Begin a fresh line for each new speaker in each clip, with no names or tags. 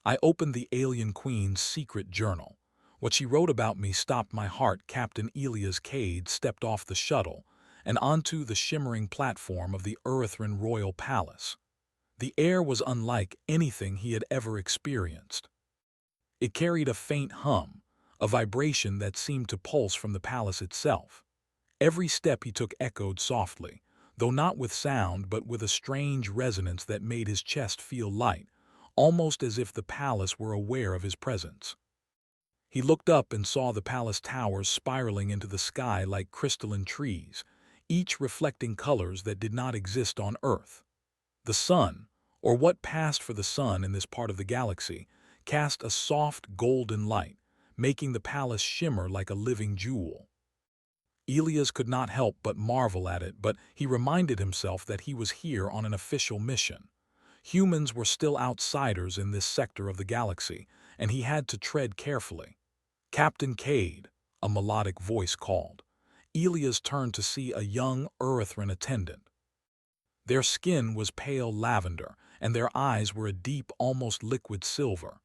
I opened the alien queen's secret journal. What she wrote about me stopped my heart. Captain Elias Cade stepped off the shuttle and onto the shimmering platform of the Earthrin Royal Palace. The air was unlike anything he had ever experienced. It carried a faint hum, a vibration that seemed to pulse from the palace itself. Every step he took echoed softly, though not with sound but with a strange resonance that made his chest feel light, almost as if the palace were aware of his presence. He looked up and saw the palace towers spiraling into the sky like crystalline trees, each reflecting colors that did not exist on Earth. The sun, or what passed for the sun in this part of the galaxy, cast a soft golden light, making the palace shimmer like a living jewel. Elias could not help but marvel at it, but he reminded himself that he was here on an official mission. Humans were still outsiders in this sector of the galaxy, and he had to tread carefully. "Captain Cade," a melodic voice called. Elias turned to see a young Earthrin attendant. Their skin was pale lavender, and their eyes were a deep, almost liquid silver.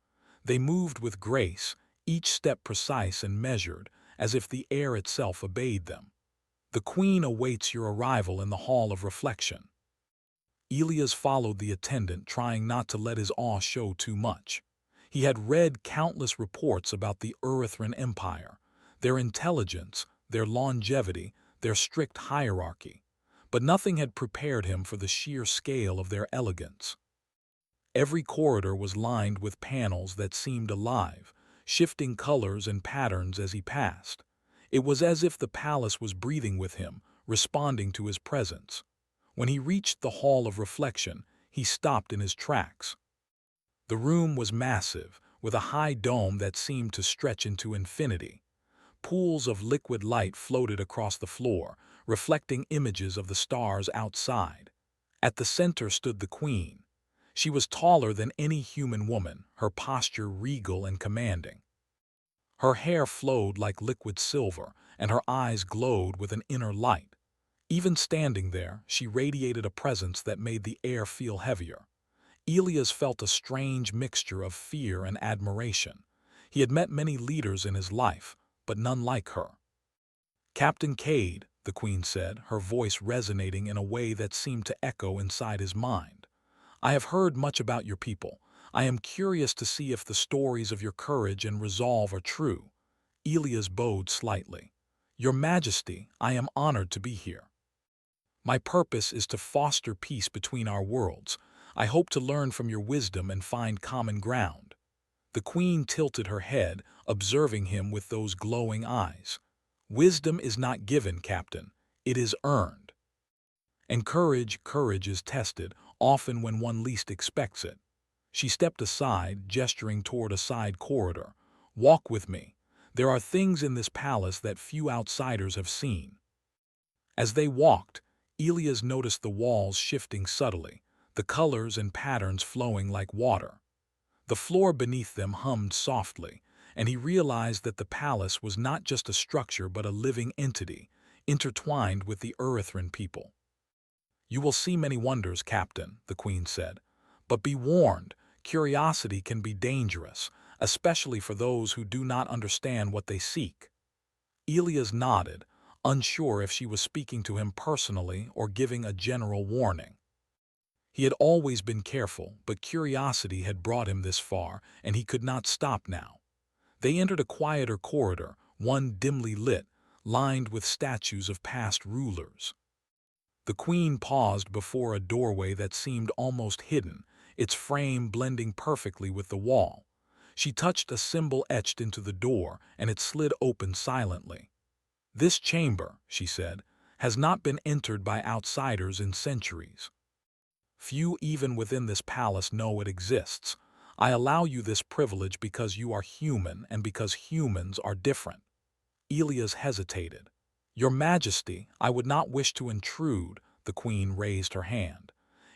They moved with grace, each step precise and measured, as if the air itself obeyed them. "The Queen awaits your arrival in the Hall of Reflection." Elias followed the attendant, trying not to let his awe show too much. He had read countless reports about the Earthrin Empire, their intelligence, their longevity, their strict hierarchy, but nothing had prepared him for the sheer scale of their elegance. Every corridor was lined with panels that seemed alive, shifting colors and patterns as he passed. It was as if the palace was breathing with him, responding to his presence. When he reached the Hall of Reflection, he stopped in his tracks. The room was massive, with a high dome that seemed to stretch into infinity. Pools of liquid light floated across the floor, reflecting images of the stars outside. At the center stood the Queen. She was taller than any human woman, her posture regal and commanding. Her hair flowed like liquid silver, and her eyes glowed with an inner light. Even standing there, she radiated a presence that made the air feel heavier. Elias felt a strange mixture of fear and admiration. He had met many leaders in his life, but none like her. "Captain Cade," the Queen said, her voice resonating in a way that seemed to echo inside his mind. "I have heard much about your people. I am curious to see if the stories of your courage and resolve are true." Elias bowed slightly. "Your Majesty, I am honored to be here. My purpose is to foster peace between our worlds. I hope to learn from your wisdom and find common ground." The Queen tilted her head, observing him with those glowing eyes. "Wisdom is not given, Captain. It is earned. And courage is tested, often when one least expects it." She stepped aside, gesturing toward a side corridor. "Walk with me. There are things in this palace that few outsiders have seen." As they walked, Elias noticed the walls shifting subtly, the colors and patterns flowing like water. The floor beneath them hummed softly, and he realized that the palace was not just a structure but a living entity, intertwined with the Earthrin people. "You will see many wonders, Captain," the Queen said. "But be warned, curiosity can be dangerous, especially for those who do not understand what they seek." Elias nodded, unsure if she was speaking to him personally or giving a general warning. He had always been careful, but curiosity had brought him this far, and he could not stop now. They entered a quieter corridor, one dimly lit, lined with statues of past rulers. The Queen paused before a doorway that seemed almost hidden, its frame blending perfectly with the wall. She touched a symbol etched into the door, and it slid open silently. "This chamber," she said, "has not been entered by outsiders in centuries. Few even within this palace know it exists. I allow you this privilege because you are human and because humans are different." Elias hesitated. "Your Majesty, I would not wish to intrude," the Queen raised her hand.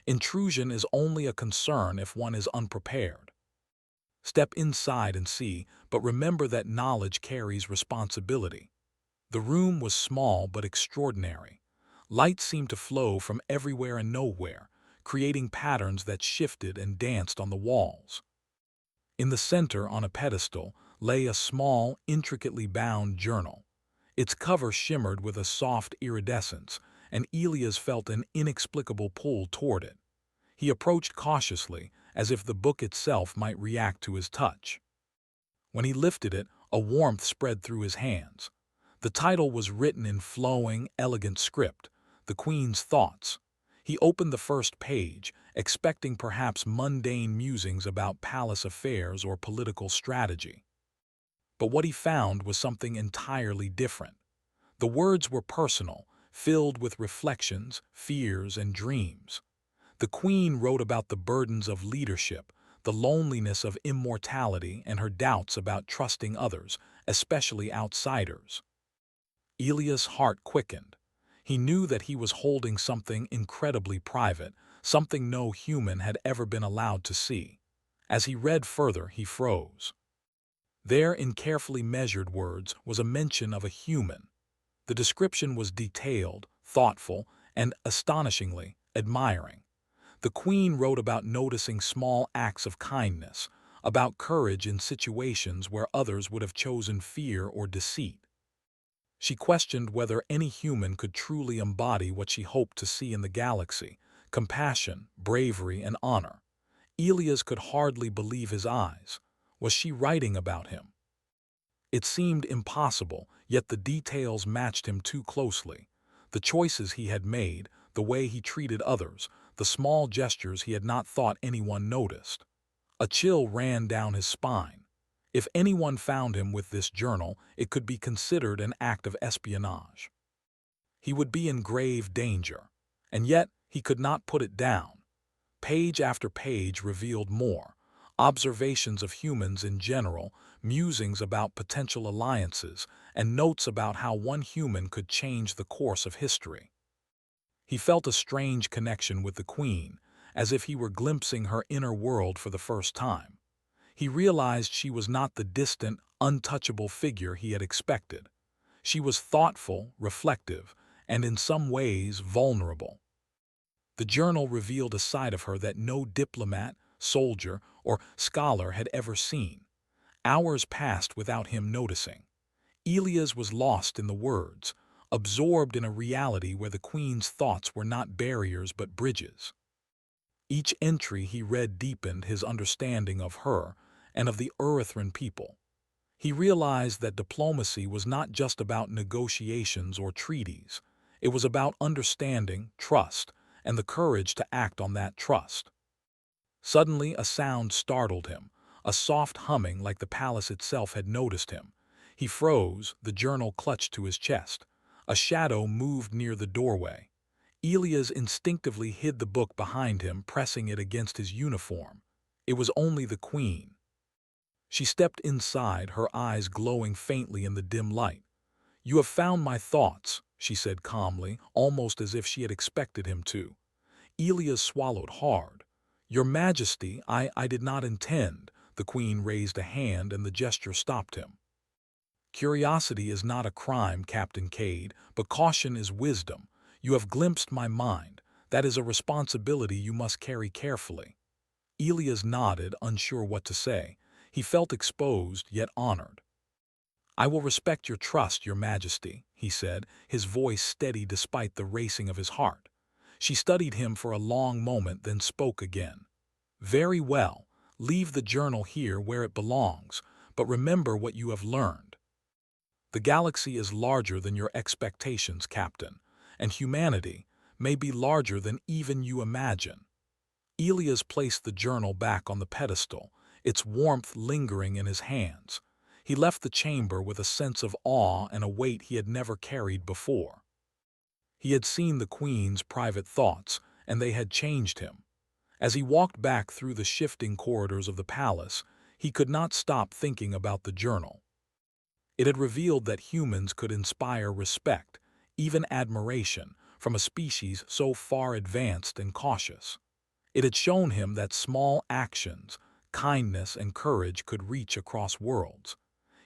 "Intrusion is only a concern if one is unprepared. Step inside and see, but remember that knowledge carries responsibility." The room was small but extraordinary. Light seemed to flow from everywhere and nowhere, creating patterns that shifted and danced on the walls. In the center, on a pedestal, lay a small, intricately bound journal. Its cover shimmered with a soft iridescence, and Elias felt an inexplicable pull toward it. He approached cautiously, as if the book itself might react to his touch. When he lifted it, a warmth spread through his hands. The title was written in flowing, elegant script, The Queen's Thoughts. He opened the first page, expecting perhaps mundane musings about palace affairs or political strategy. But what he found was something entirely different. The words were personal, filled with reflections, fears, and dreams. The Queen wrote about the burdens of leadership, the loneliness of immortality, and her doubts about trusting others, especially outsiders. Elias' heart quickened. He knew that he was holding something incredibly private, something no human had ever been allowed to see. As he read further, he froze. There, in carefully measured words, was a mention of a human. The description was detailed, thoughtful, and astonishingly admiring. The Queen wrote about noticing small acts of kindness, about courage in situations where others would have chosen fear or deceit. She questioned whether any human could truly embody what she hoped to see in the galaxy: compassion, bravery, and honor. Elias could hardly believe his eyes. Was she writing about him? It seemed impossible, yet the details matched him too closely. The choices he had made, the way he treated others, the small gestures he had not thought anyone noticed. A chill ran down his spine. If anyone found him with this journal, it could be considered an act of espionage. He would be in grave danger, and yet he could not put it down. Page after page revealed more: observations of humans in general, musings about potential alliances, and notes about how one human could change the course of history. He felt a strange connection with the Queen, as if he were glimpsing her inner world for the first time. He realized she was not the distant, untouchable figure he had expected. She was thoughtful, reflective, and in some ways vulnerable. The journal revealed a side of her that no diplomat, soldier, or scholar had ever seen. Hours passed without him noticing. Elias was lost in the words, absorbed in a reality where the Queen's thoughts were not barriers but bridges. Each entry he read deepened his understanding of her and of the Earthrin people. He realized that diplomacy was not just about negotiations or treaties. It was about understanding, trust, and the courage to act on that trust. Suddenly a sound startled him, a soft humming like the palace itself had noticed him. He froze, the journal clutched to his chest. A shadow moved near the doorway. Elias instinctively hid the book behind him, pressing it against his uniform. It was only the Queen. She stepped inside, her eyes glowing faintly in the dim light. "You have found my thoughts," she said calmly, almost as if she had expected him to. Elias swallowed hard. "Your Majesty, I did not intend." The Queen raised a hand and the gesture stopped him. "Curiosity is not a crime, Captain Cade, but caution is wisdom. You have glimpsed my mind. That is a responsibility you must carry carefully." Elias nodded, unsure what to say. He felt exposed, yet honored. "I will respect your trust, Your Majesty," he said, his voice steady despite the racing of his heart. She studied him for a long moment, then spoke again. "Very well. Leave the journal here where it belongs, but remember what you have learned. The galaxy is larger than your expectations, Captain, and humanity may be larger than even you imagine." Elias placed the journal back on the pedestal, its warmth lingering in his hands. He left the chamber with a sense of awe and a weight he had never carried before. He had seen the Queen's private thoughts, and they had changed him. As he walked back through the shifting corridors of the palace, he could not stop thinking about the journal. It had revealed that humans could inspire respect, even admiration, from a species so far advanced and cautious. It had shown him that small actions, kindness, and courage could reach across worlds.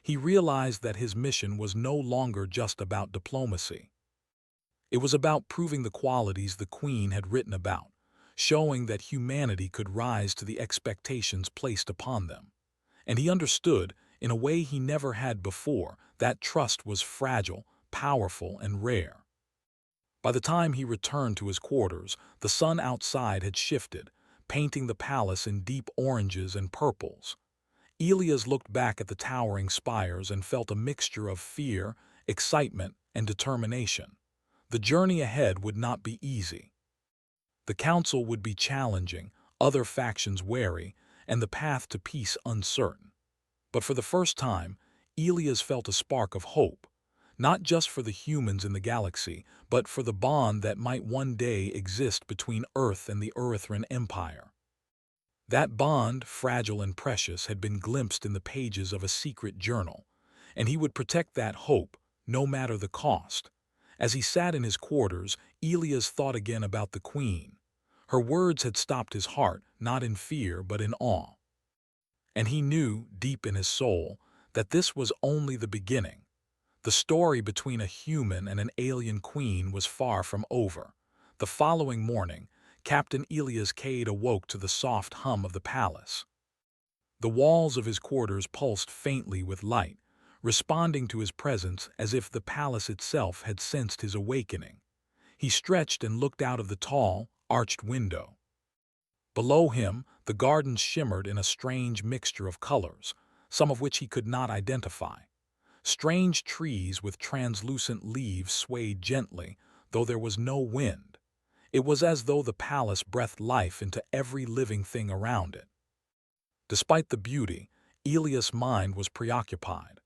He realized that his mission was no longer just about diplomacy. It was about proving the qualities the Queen had written about, showing that humanity could rise to the expectations placed upon them. And he understood, in a way he never had before, that trust was fragile, powerful, and rare. By the time he returned to his quarters, the sun outside had shifted, painting the palace in deep oranges and purples. Elias looked back at the towering spires and felt a mixture of fear, excitement, and determination. The journey ahead would not be easy. The council would be challenging, other factions wary, and the path to peace uncertain. But for the first time, Elias felt a spark of hope, not just for the humans in the galaxy, but for the bond that might one day exist between Earth and the Earthran Empire. That bond, fragile and precious, had been glimpsed in the pages of a secret journal, and he would protect that hope, no matter the cost. As he sat in his quarters, Elias thought again about the Queen. Her words had stopped his heart, not in fear but in awe. And he knew, deep in his soul, that this was only the beginning. The story between a human and an alien queen was far from over. The following morning, Captain Elias Cade awoke to the soft hum of the palace. The walls of his quarters pulsed faintly with light, responding to his presence as if the palace itself had sensed his awakening. He stretched and looked out of the tall, arched window. Below him, the gardens shimmered in a strange mixture of colors, some of which he could not identify. Strange trees with translucent leaves swayed gently, though there was no wind. It was as though the palace breathed life into every living thing around it. Despite the beauty, Elias' mind was preoccupied.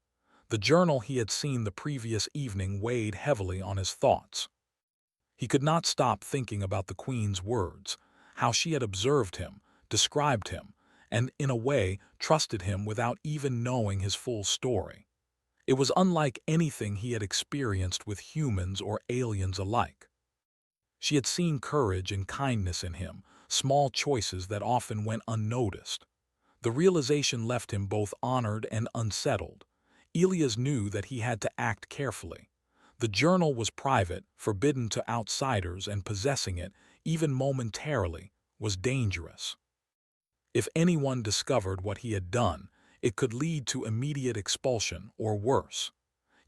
The journal he had seen the previous evening weighed heavily on his thoughts. He could not stop thinking about the Queen's words, how she had observed him, described him, and, in a way, trusted him without even knowing his full story. It was unlike anything he had experienced with humans or aliens alike. She had seen courage and kindness in him, small choices that often went unnoticed. The realization left him both honored and unsettled. Elias knew that he had to act carefully. The journal was private, forbidden to outsiders, and possessing it, even momentarily, was dangerous. If anyone discovered what he had done, it could lead to immediate expulsion or worse.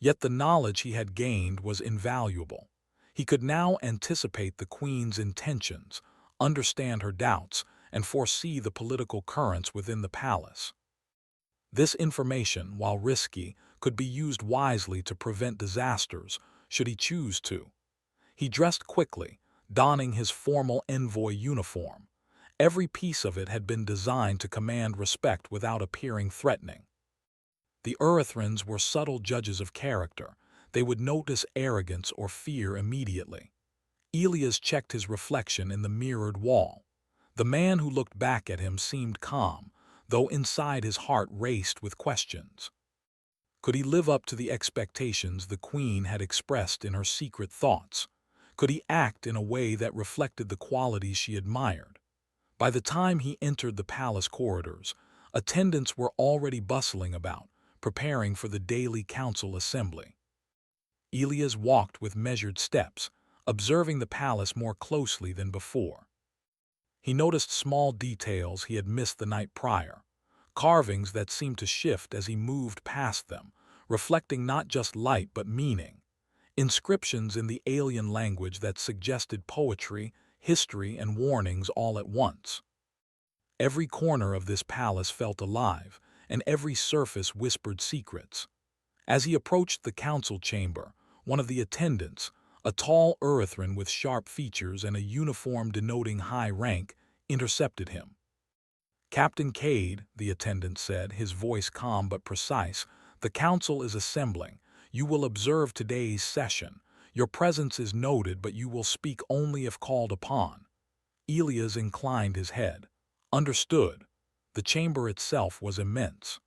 Yet the knowledge he had gained was invaluable. He could now anticipate the Queen's intentions, understand her doubts, and foresee the political currents within the palace. This information, while risky, could be used wisely to prevent disasters, should he choose to. He dressed quickly, donning his formal envoy uniform. Every piece of it had been designed to command respect without appearing threatening. The Earthrans were subtle judges of character. They would notice arrogance or fear immediately. Elias checked his reflection in the mirrored wall. The man who looked back at him seemed calm, though inside his heart raced with questions. Could he live up to the expectations the Queen had expressed in her secret thoughts? Could he act in a way that reflected the qualities she admired? By the time he entered the palace corridors, attendants were already bustling about, preparing for the daily council assembly. Elias walked with measured steps, observing the palace more closely than before. He noticed small details he had missed the night prior, carvings that seemed to shift as he moved past them, reflecting not just light but meaning. Inscriptions in the alien language that suggested poetry, history, and warnings all at once. Every corner of this palace felt alive, and every surface whispered secrets. As he approached the council chamber, one of the attendants, a tall Earthran with sharp features and a uniform denoting high rank, intercepted him. "Captain Cade," the attendant said, his voice calm but precise, "the council is assembling. You will observe today's session. Your presence is noted, but you will speak only if called upon." Elias inclined his head. Understood. The chamber itself was immense.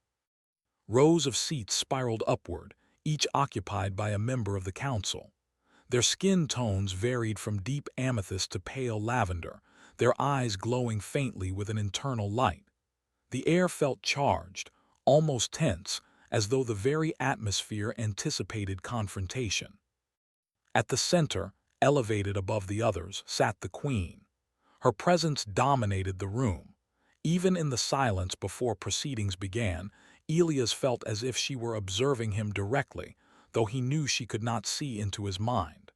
Rows of seats spiraled upward, each occupied by a member of the council. Their skin tones varied from deep amethyst to pale lavender, their eyes glowing faintly with an internal light. The air felt charged, almost tense, as though the very atmosphere anticipated confrontation. At the center, elevated above the others, sat the Queen. Her presence dominated the room. Even in the silence before proceedings began, Elias felt as if she were observing him directly, though he knew she could not see into his mind.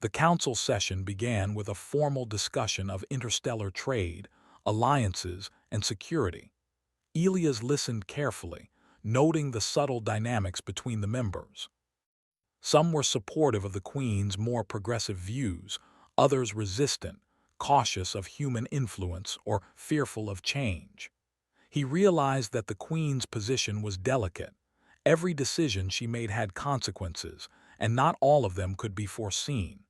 The council session began with a formal discussion of interstellar trade, alliances, and security. Elias listened carefully, noting the subtle dynamics between the members. Some were supportive of the Queen's more progressive views, others resistant, cautious of human influence or fearful of change. He realized that the Queen's position was delicate. Every decision she made had consequences, and not all of them could be foreseen.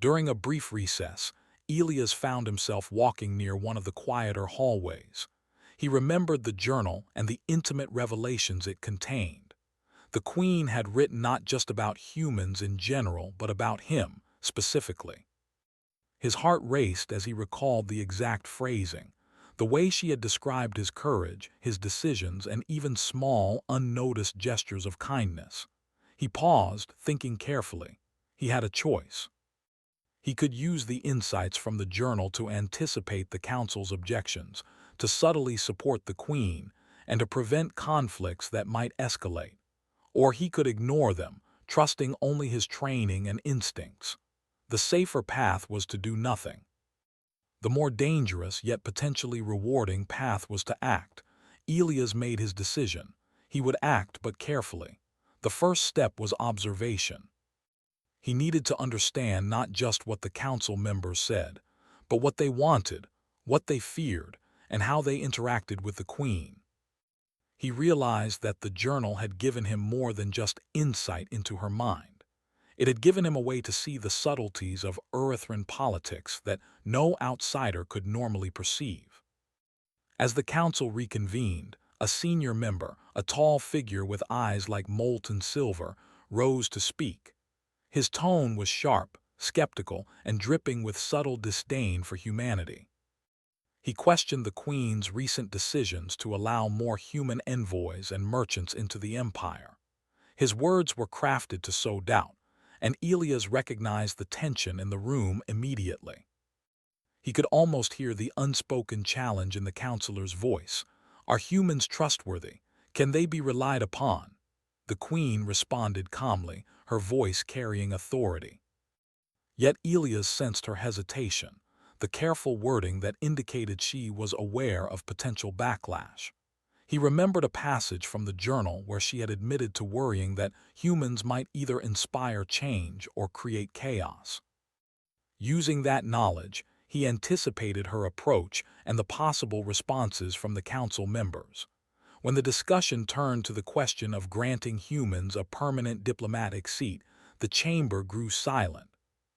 During a brief recess, Elias found himself walking near one of the quieter hallways. He remembered the journal and the intimate revelations it contained. The Queen had written not just about humans in general, but about him, specifically. His heart raced as he recalled the exact phrasing, the way she had described his courage, his decisions, and even small, unnoticed gestures of kindness. He paused, thinking carefully. He had a choice. He could use the insights from the journal to anticipate the council's objections, to subtly support the Queen, and to prevent conflicts that might escalate. Or he could ignore them, trusting only his training and instincts. The safer path was to do nothing. The more dangerous, yet potentially rewarding path was to act. Elias made his decision. He would act, but carefully. The first step was observation. He needed to understand not just what the council members said, but what they wanted, what they feared, and how they interacted with the Queen. He realized that the journal had given him more than just insight into her mind. It had given him a way to see the subtleties of Earthran politics that no outsider could normally perceive. As the council reconvened, a senior member, a tall figure with eyes like molten silver, rose to speak. His tone was sharp, skeptical, and dripping with subtle disdain for humanity. He questioned the Queen's recent decisions to allow more human envoys and merchants into the empire. His words were crafted to sow doubt, and Elias recognized the tension in the room immediately. He could almost hear the unspoken challenge in the counselor's voice. Are humans trustworthy? Can they be relied upon? The Queen responded calmly, her voice carrying authority. Yet Elias sensed her hesitation, the careful wording that indicated she was aware of potential backlash. He remembered a passage from the journal where she had admitted to worrying that humans might either inspire change or create chaos. Using that knowledge, he anticipated her approach and the possible responses from the council members. When the discussion turned to the question of granting humans a permanent diplomatic seat, the chamber grew silent.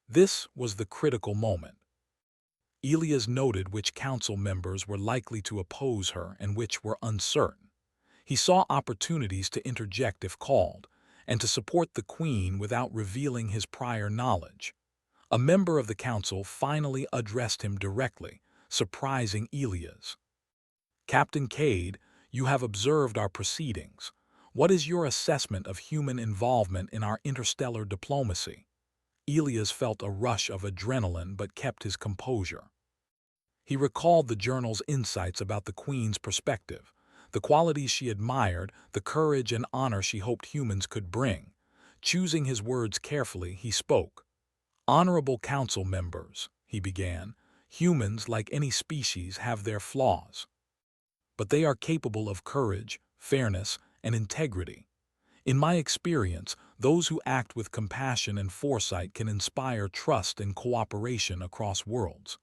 This was the critical moment. Elias noted which council members were likely to oppose her and which were uncertain. He saw opportunities to interject if called, and to support the Queen without revealing his prior knowledge. A member of the council finally addressed him directly, surprising Elias. Captain Cade, you have observed our proceedings. What is your assessment of human involvement in our interstellar diplomacy? Elias felt a rush of adrenaline but kept his composure. He recalled the journal's insights about the Queen's perspective, the qualities she admired, the courage and honor she hoped humans could bring. Choosing his words carefully, he spoke. Honorable council members, he began, humans, like any species, have their flaws. But they are capable of courage, fairness, and integrity. In my experience, those who act with compassion and foresight can inspire trust and cooperation across worlds.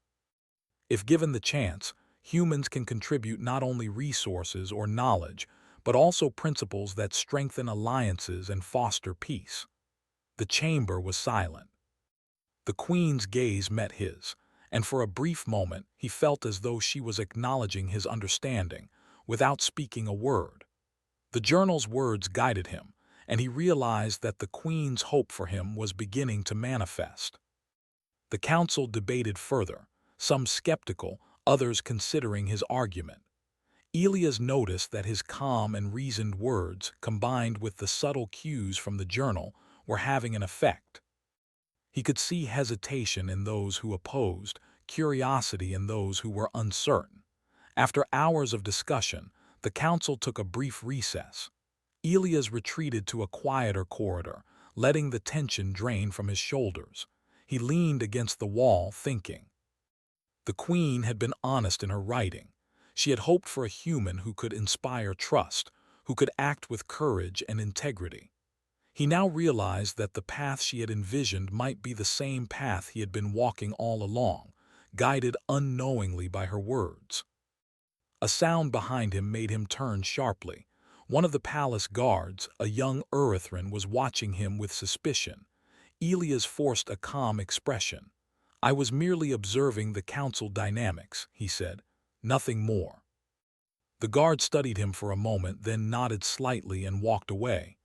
If given the chance, humans can contribute not only resources or knowledge, but also principles that strengthen alliances and foster peace. The chamber was silent. The Queen's gaze met his, and for a brief moment he felt as though she was acknowledging his understanding, without speaking a word. The journal's words guided him, and he realized that the Queen's hope for him was beginning to manifest. The council debated further, some skeptical, others considering his argument. Elias noticed that his calm and reasoned words, combined with the subtle cues from the journal, were having an effect. He could see hesitation in those who opposed, curiosity in those who were uncertain. After hours of discussion, the council took a brief recess. Elias retreated to a quieter corridor, letting the tension drain from his shoulders. He leaned against the wall, thinking. The queen had been honest in her writing. She had hoped for a human who could inspire trust, who could act with courage and integrity. He now realized that the path she had envisioned might be the same path he had been walking all along, guided unknowingly by her words. A sound behind him made him turn sharply. One of the palace guards, a young Earthman, was watching him with suspicion. Elias forced a calm expression. "I was merely observing the council dynamics," he said. "Nothing more." The guard studied him for a moment, then nodded slightly and walked away.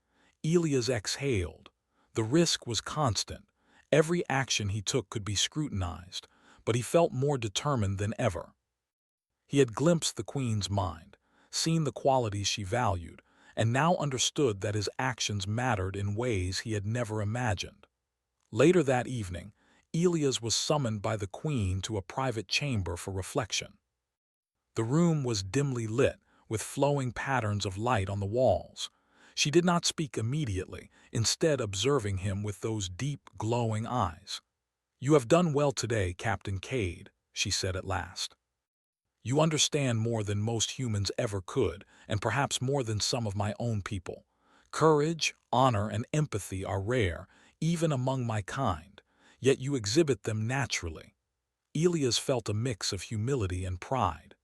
Elias exhaled. The risk was constant. Every action he took could be scrutinized, but he felt more determined than ever. He had glimpsed the queen's mind, seen the qualities she valued, and now understood that his actions mattered in ways he had never imagined. Later that evening, Elias was summoned by the queen to a private chamber for reflection. The room was dimly lit, with flowing patterns of light on the walls. She did not speak immediately, instead observing him with those deep, glowing eyes. "You have done well today, Captain Cade," she said at last. "You understand more than most humans ever could, and perhaps more than some of my own people. Courage, honor, and empathy are rare, even among my kind, yet you exhibit them naturally." Elias felt a mix of humility and pride.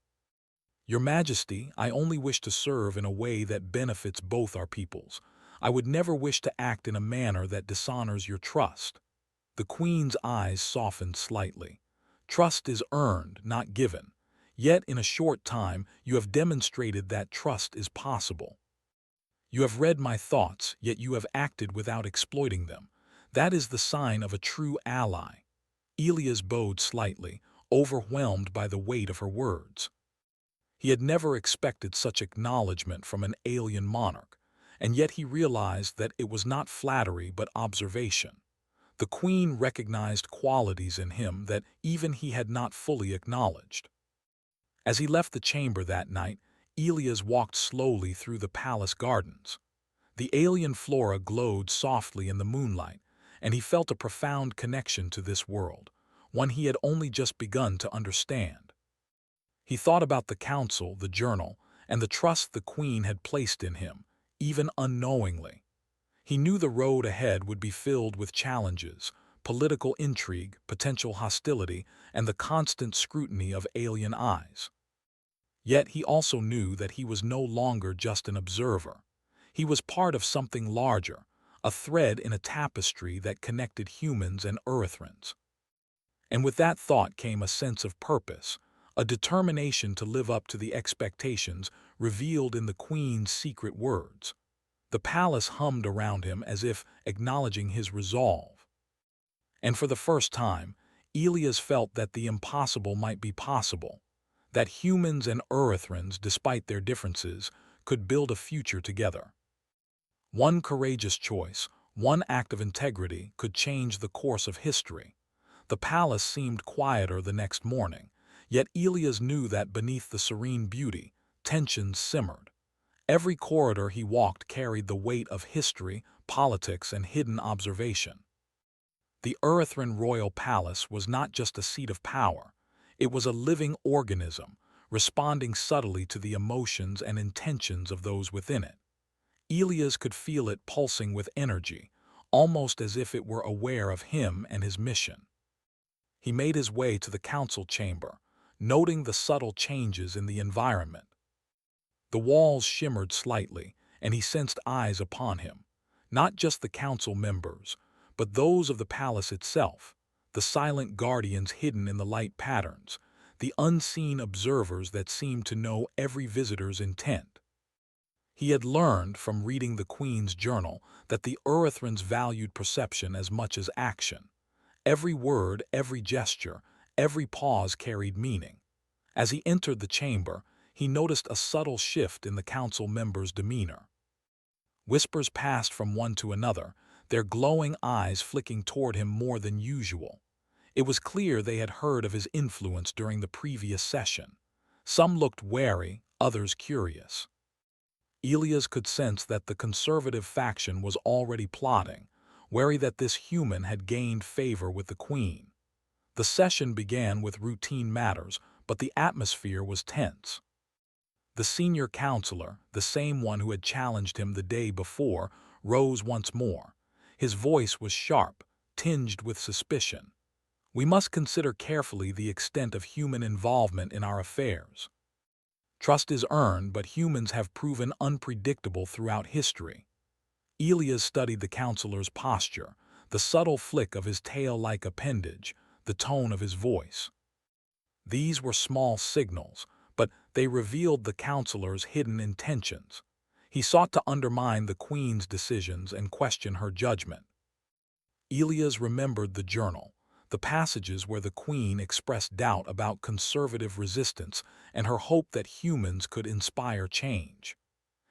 "Your Majesty, I only wish to serve in a way that benefits both our peoples. I would never wish to act in a manner that dishonors your trust." The queen's eyes softened slightly. "Trust is earned, not given. Yet in a short time you have demonstrated that trust is possible. You have read my thoughts, yet you have acted without exploiting them. That is the sign of a true ally." Elias bowed slightly, overwhelmed by the weight of her words. He had never expected such acknowledgment from an alien monarch, and yet he realized that it was not flattery but observation. The queen recognized qualities in him that even he had not fully acknowledged. As he left the chamber that night, Elias walked slowly through the palace gardens. The alien flora glowed softly in the moonlight, and he felt a profound connection to this world, one he had only just begun to understand. He thought about the council, the journal, and the trust the queen had placed in him, even unknowingly. He knew the road ahead would be filled with challenges, political intrigue, potential hostility, and the constant scrutiny of alien eyes. Yet he also knew that he was no longer just an observer. He was part of something larger, a thread in a tapestry that connected humans and Earthrons. And with that thought came a sense of purpose, a determination to live up to the expectations revealed in the queen's secret words. The palace hummed around him as if acknowledging his resolve. And for the first time, Elias felt that the impossible might be possible, that humans and Earthrons, despite their differences, could build a future together. One courageous choice, one act of integrity could change the course of history. The palace seemed quieter the next morning, yet Elias knew that beneath the serene beauty, tensions simmered. Every corridor he walked carried the weight of history, politics, and hidden observation. The Earthrin royal palace was not just a seat of power. It was a living organism, responding subtly to the emotions and intentions of those within it. Elias could feel it pulsing with energy, almost as if it were aware of him and his mission. He made his way to the council chamber, noting the subtle changes in the environment. The walls shimmered slightly, and he sensed eyes upon him, not just the council members, but those of the palace itself, the silent guardians hidden in the light patterns, the unseen observers that seemed to know every visitor's intent. He had learned from reading the Queen's journal that the Earthrons valued perception as much as action. Every word, every gesture, every pause carried meaning. As he entered the chamber, he noticed a subtle shift in the council members' demeanor. Whispers passed from one to another, their glowing eyes flicking toward him more than usual. It was clear they had heard of his influence during the previous session. Some looked wary, others curious. Elias could sense that the conservative faction was already plotting, wary that this human had gained favor with the queen. The session began with routine matters, but the atmosphere was tense. The senior counselor, the same one who had challenged him the day before, rose once more. His voice was sharp, tinged with suspicion. We must consider carefully the extent of human involvement in our affairs. Trust is earned, but humans have proven unpredictable throughout history. Elias studied the counselor's posture, the subtle flick of his tail-like appendage, the tone of his voice. These were small signals, but they revealed the counselor's hidden intentions. He sought to undermine the queen's decisions and question her judgment. Elias remembered the journal, the passages where the queen expressed doubt about conservative resistance and her hope that humans could inspire change.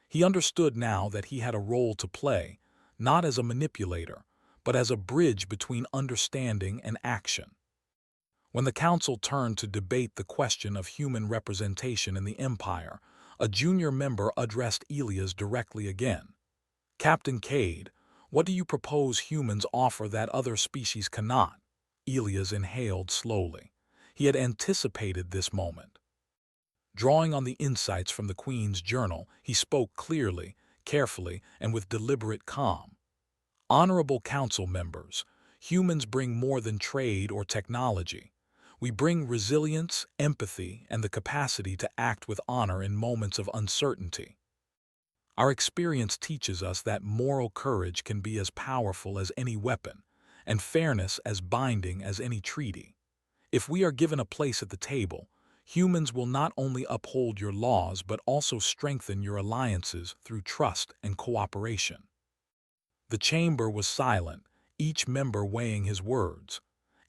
He understood now that he had a role to play, not as a manipulator, but as a bridge between understanding and action. When the council turned to debate the question of human representation in the empire, a junior member addressed Elias directly again. "Captain Cade, what do you propose humans offer that other species cannot?" Elias inhaled slowly. He had anticipated this moment. Drawing on the insights from the Queen's journal, he spoke clearly, carefully, and with deliberate calm. "Honorable council members, humans bring more than trade or technology. We bring resilience, empathy, and the capacity to act with honor in moments of uncertainty. Our experience teaches us that moral courage can be as powerful as any weapon, and fairness as binding as any treaty. If we are given a place at the table, humans will not only uphold your laws but also strengthen your alliances through trust and cooperation." The chamber was silent, each member weighing his words.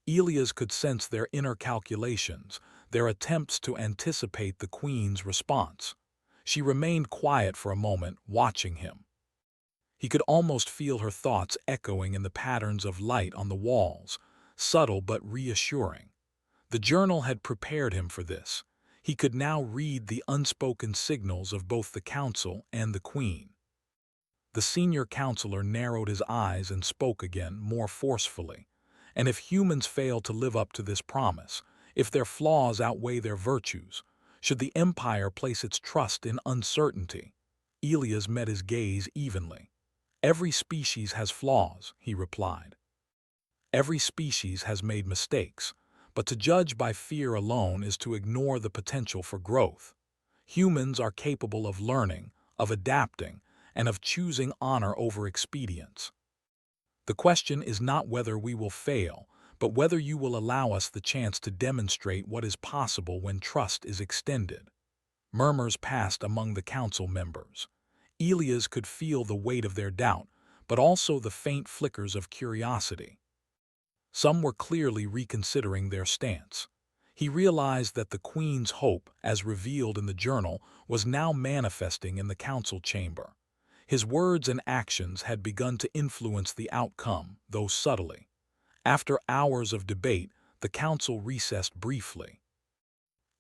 Elias could sense their inner calculations, their attempts to anticipate the queen's response. She remained quiet for a moment, watching him. He could almost feel her thoughts echoing in the patterns of light on the walls, subtle but reassuring. The journal had prepared him for this. He could now read the unspoken signals of both the council and the queen. The senior counselor narrowed his eyes and spoke again, more forcefully. "And if humans fail to live up to this promise, if their flaws outweigh their virtues, should the empire place its trust in uncertainty?" Elias met his gaze evenly. "Every species has flaws," he replied. "Every species has made mistakes, but to judge by fear alone is to ignore the potential for growth. Humans are capable of learning, of adapting, and of choosing honor over expedience. The question is not whether we will fail, but whether you will allow us the chance to demonstrate what is possible when trust is extended." Murmurs passed among the council members. Elias could feel the weight of their doubt, but also the faint flickers of curiosity. Some were clearly reconsidering their stance. He realized that the queen's hope, as revealed in the journal, was now manifesting in the council chamber. His words and actions had begun to influence the outcome, though subtly. After hours of debate, the council recessed briefly.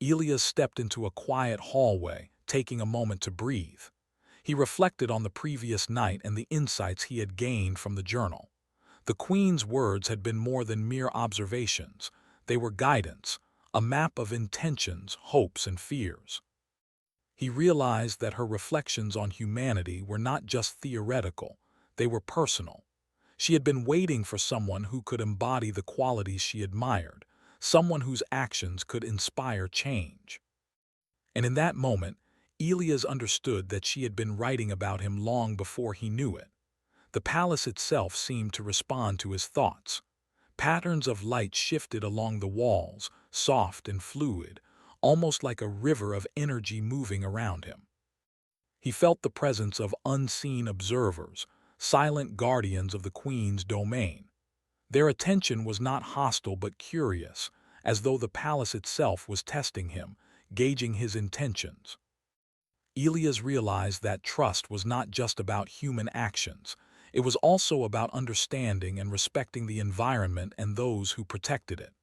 Elias stepped into a quiet hallway, taking a moment to breathe. He reflected on the previous night and the insights he had gained from the journal. The queen's words had been more than mere observations. They were guidance, a map of intentions, hopes, and fears. He realized that her reflections on humanity were not just theoretical, they were personal. She had been waiting for someone who could embody the qualities she admired, someone whose actions could inspire change. And in that moment, Elias understood that she had been writing about him long before he knew it. The palace itself seemed to respond to his thoughts. Patterns of light shifted along the walls, soft and fluid, almost like a river of energy moving around him. He felt the presence of unseen observers, silent guardians of the queen's domain. Their attention was not hostile but curious, as though the palace itself was testing him, gauging his intentions. Elias realized that trust was not just about human actions. It was also about understanding and respecting the environment and those who protected it.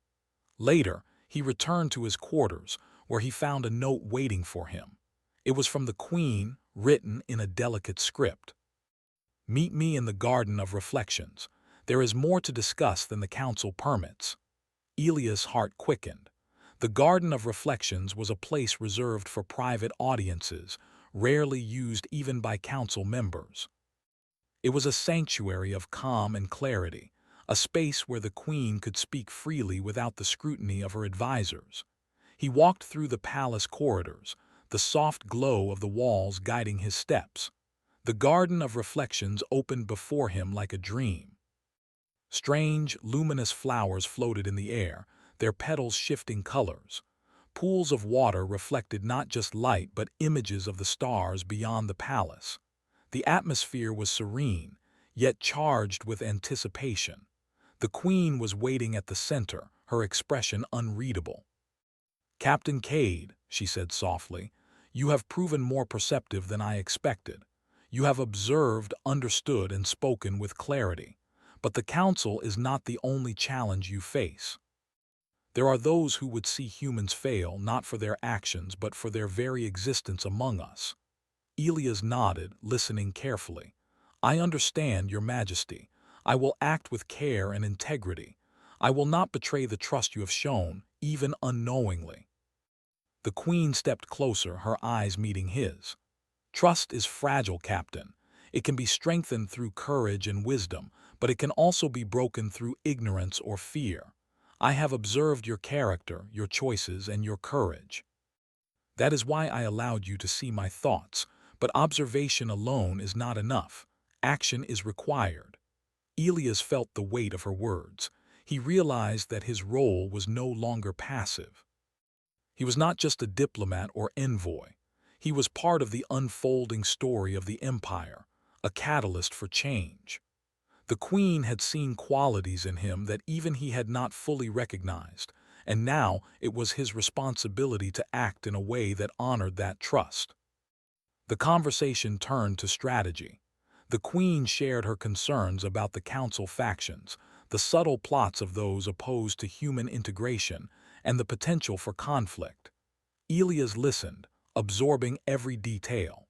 Later, he returned to his quarters, where he found a note waiting for him. It was from the Queen, written in a delicate script. "Meet me in the Garden of Reflections. There is more to discuss than the council permits." Elia's heart quickened. The Garden of Reflections was a place reserved for private audiences, rarely used even by council members. It was a sanctuary of calm and clarity, a space where the Queen could speak freely without the scrutiny of her advisors. He walked through the palace corridors, the soft glow of the walls guiding his steps. The Garden of Reflections opened before him like a dream. Strange, luminous flowers floated in the air, their petals shifting colors. Pools of water reflected not just light but images of the stars beyond the palace. The atmosphere was serene, yet charged with anticipation. The Queen was waiting at the center, her expression unreadable. "Captain Cade," she said softly, "you have proven more perceptive than I expected. You have observed, understood, and spoken with clarity. But the Council is not the only challenge you face. There are those who would see humans fail not for their actions but for their very existence among us." Elias nodded, listening carefully. "I understand, Your Majesty. I will act with care and integrity. I will not betray the trust you have shown, even unknowingly." The Queen stepped closer, her eyes meeting his. "Trust is fragile, Captain. It can be strengthened through courage and wisdom, but it can also be broken through ignorance or fear. I have observed your character, your choices, and your courage. That is why I allowed you to see my thoughts, but observation alone is not enough. Action is required." Elias felt the weight of her words. He realized that his role was no longer passive. He was not just a diplomat or envoy. He was part of the unfolding story of the empire, a catalyst for change. The Queen had seen qualities in him that even he had not fully recognized, and now it was his responsibility to act in a way that honored that trust. The conversation turned to strategy. The Queen shared her concerns about the council factions, the subtle plots of those opposed to human integration, and the potential for conflict. Elias listened, absorbing every detail.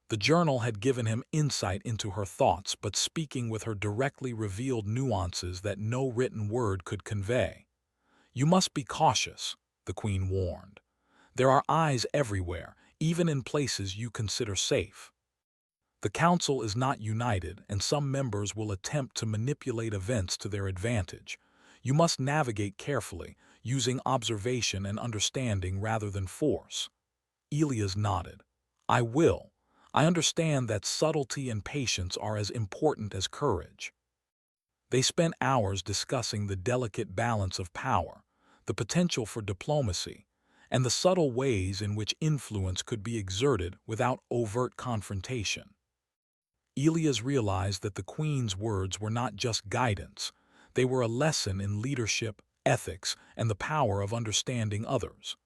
The journal had given him insight into her thoughts, but speaking with her directly revealed nuances that no written word could convey. "You must be cautious," the Queen warned. "There are eyes everywhere, even in places you consider safe. The Council is not united, and some members will attempt to manipulate events to their advantage. You must navigate carefully, using observation and understanding rather than force." Elias nodded. "I will. I understand that subtlety and patience are as important as courage." They spent hours discussing the delicate balance of power, the potential for diplomacy, and the subtle ways in which influence could be exerted without overt confrontation. Elias realized that the Queen's words were not just guidance, they were a lesson in leadership, ethics, and the power of understanding others.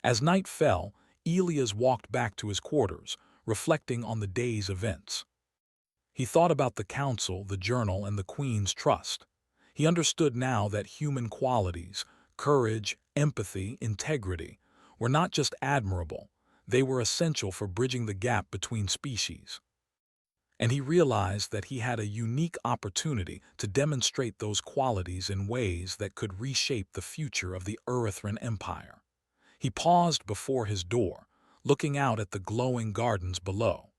As night fell, Elias walked back to his quarters, reflecting on the day's events. He thought about the council, the journal, and the Queen's trust. He understood now that human qualities, courage, empathy, integrity, were not just admirable, they were essential for bridging the gap between species. And he realized that he had a unique opportunity to demonstrate those qualities in ways that could reshape the future of the Earthran Empire. He paused before his door, looking out at the glowing gardens below.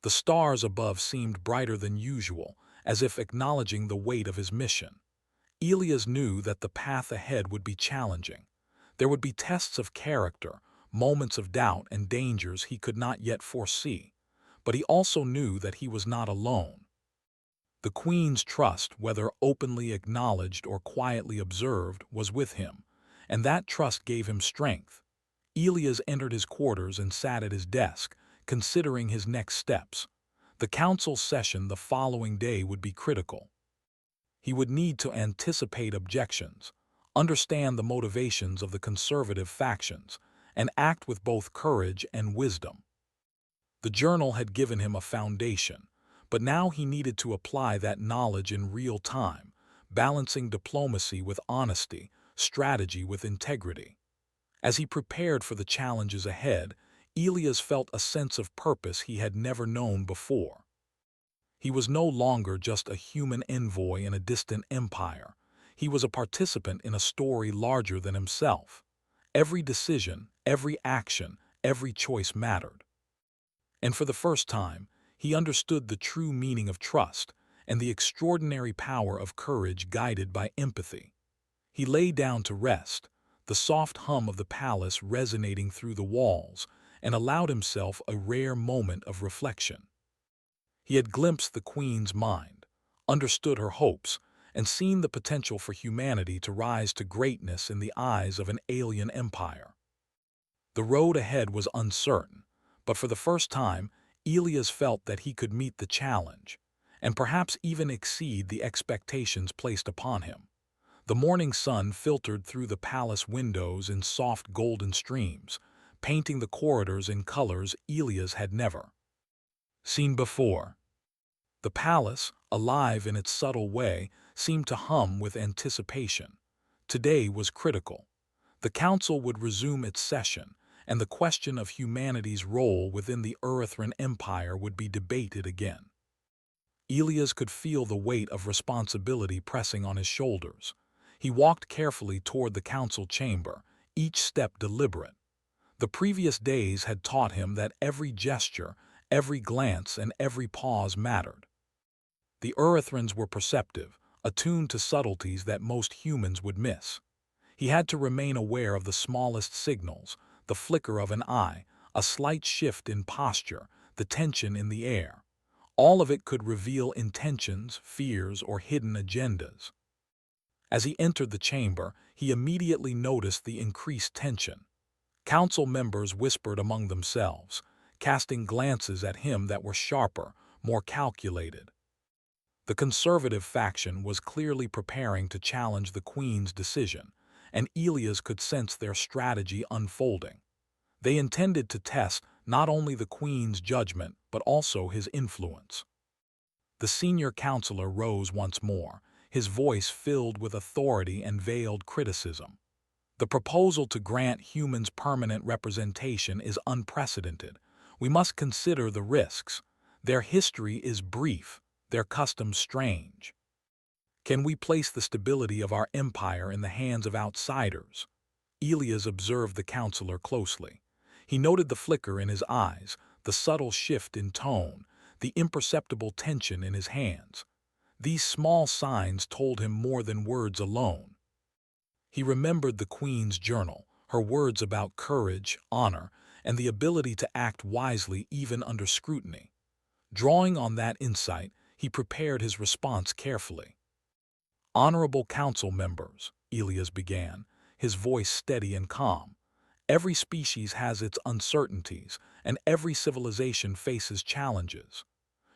The stars above seemed brighter than usual, as if acknowledging the weight of his mission. Elias knew that the path ahead would be challenging. There would be tests of character, moments of doubt, and dangers he could not yet foresee. But he also knew that he was not alone. The Queen's trust, whether openly acknowledged or quietly observed, was with him, and that trust gave him strength. Elias entered his quarters and sat at his desk, considering his next steps. The council session the following day would be critical. He would need to anticipate objections, understand the motivations of the conservative factions, and act with both courage and wisdom. The journal had given him a foundation, but now he needed to apply that knowledge in real time, balancing diplomacy with honesty, strategy with integrity. As he prepared for the challenges ahead, Elias felt a sense of purpose he had never known before. He was no longer just a human envoy in a distant empire. He was a participant in a story larger than himself. Every decision, every action, every choice mattered. And for the first time, he understood the true meaning of trust and the extraordinary power of courage guided by empathy. He lay down to rest, the soft hum of the palace resonating through the walls, and allowed himself a rare moment of reflection. He had glimpsed the Queen's mind, understood her hopes, and seen the potential for humanity to rise to greatness in the eyes of an alien empire. The road ahead was uncertain, but for the first time, Elias felt that he could meet the challenge, and perhaps even exceed the expectations placed upon him. The morning sun filtered through the palace windows in soft golden streams, painting the corridors in colors Elias had never seen before. The palace, alive in its subtle way, seemed to hum with anticipation. Today was critical. The council would resume its session, and the question of humanity's role within the Earthran Empire would be debated again. Elias could feel the weight of responsibility pressing on his shoulders. He walked carefully toward the council chamber, each step deliberate. The previous days had taught him that every gesture, every glance, and every pause mattered. The Earthrans were perceptive, attuned to subtleties that most humans would miss. He had to remain aware of the smallest signals, the flicker of an eye, a slight shift in posture, the tension in the air. All of it could reveal intentions, fears, or hidden agendas. As he entered the chamber, he immediately noticed the increased tension. Council members whispered among themselves, casting glances at him that were sharper, more calculated. The conservative faction was clearly preparing to challenge the Queen's decision, and Elias could sense their strategy unfolding. They intended to test not only the Queen's judgment but also his influence. The senior counselor rose once more, his voice filled with authority and veiled criticism. The proposal to grant humans permanent representation is unprecedented. We must consider the risks. Their history is brief, their customs strange. Can we place the stability of our empire in the hands of outsiders? Elias observed the counselor closely. He noted the flicker in his eyes, the subtle shift in tone, the imperceptible tension in his hands. These small signs told him more than words alone. He remembered the Queen's journal, her words about courage, honor, and the ability to act wisely even under scrutiny. Drawing on that insight, he prepared his response carefully. "Honorable council members," Elias began, his voice steady and calm. "Every species has its uncertainties, and every civilization faces challenges.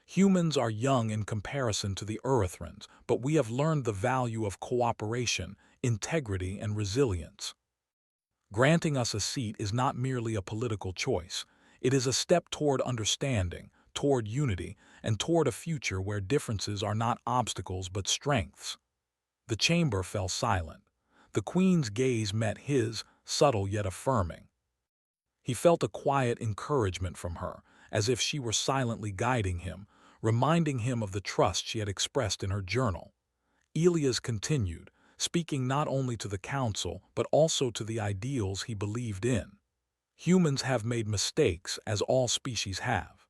Humans are young in comparison to the Earthrans, but we have learned the value of cooperation, integrity, and resilience. Granting us a seat is not merely a political choice. It is a step toward understanding, toward unity, and toward a future where differences are not obstacles but strengths." The chamber fell silent. The Queen's gaze met his, subtle yet affirming. He felt a quiet encouragement from her, as if she were silently guiding him, reminding him of the trust she had expressed in her journal. Elias continued, speaking not only to the council but also to the ideals he believed in. "Humans have made mistakes, as all species have.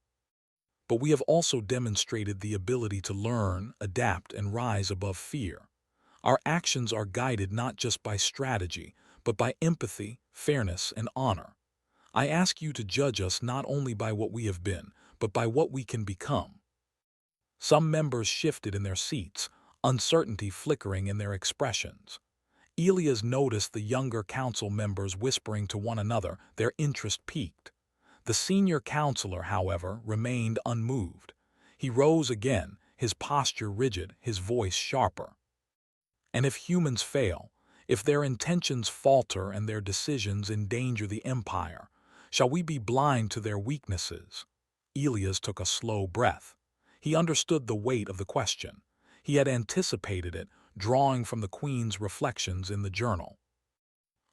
But we have also demonstrated the ability to learn, adapt, and rise above fear. Our actions are guided not just by strategy, but by empathy, fairness, and honor. I ask you to judge us not only by what we have been, but by what we can become." Some members shifted in their seats, uncertainty flickering in their expressions. Elias noticed the younger council members whispering to one another, their interest piqued. The senior counselor, however, remained unmoved. He rose again, his posture rigid, his voice sharper. "And if humans fail, if their intentions falter and their decisions endanger the empire, shall we be blind to their weaknesses?" Elias took a slow breath. He understood the weight of the question. He had anticipated it, drawing from the Queen's reflections in the journal.